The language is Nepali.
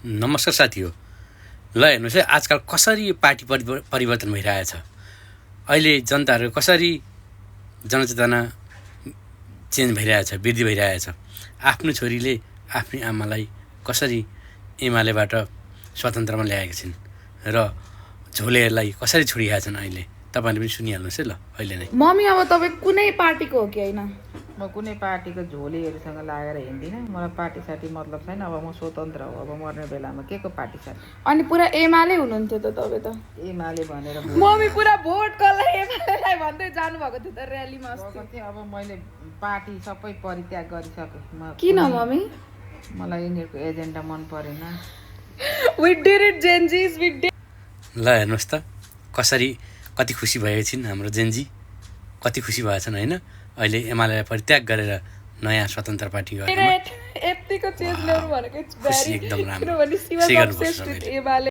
नमस्कार साथी हो। ल हेर्नुहोस् है, आजकल कसरी पार्टी परिवर्तन भइरहेछ, अहिले जनताहरू कसरी जनचेतना चेन्ज भइरहेछ, वृद्धि भइरहेछ। आफ्नो छोरीले आफ्नी आमालाई कसरी एमालेबाट स्वतन्त्रमा ल्याएका छिन् र झोलेहरूलाई कसरी छोडिरहेका छन् अहिले तपाईँहरूले पनि सुनिहाल्नुहोस् है। ल अहिले नै मम्मी, अब तपाईँ कुनै पार्टीको हो कि होइन? म कुनै पार्टीको झोलीहरूसँग लागेर हिँड्दिनँ। मलाई पार्टी सार्टी मतलब छैन। अब म स्वतन्त्र हो। अब मर्ने बेलामा के को पार्टी सार्टी। अनि पुरा एमाले हुनुहुन्थ्यो त तपाईँ त। एमाले भनेर मम्मी पुरा भोट कसलाई एमालेलाई भन्दै जानुभएको थियो त र्यालीमा अस्ति। अब मैले पार्टी सबै परित्याग गरिसकेँ। किन मम्मी? मलाई यिनीहरूको एजेन्डा मन परेन। We did it, Gen Zs, we did. ल हेर्नुहोस् त कसरी कति खुसी भएका छिन् हाम्रो जेनजी, कति खुसी भएछन् होइन। अहिले एमालेलाई परित्याग गरेर नयाँ स्वतन्त्र पार्टी गरेर यतिको चेन्ज ल्याउनु भनेको इट्स भेरी, एकदम राम्रो। किनभने she was obsessed with UML.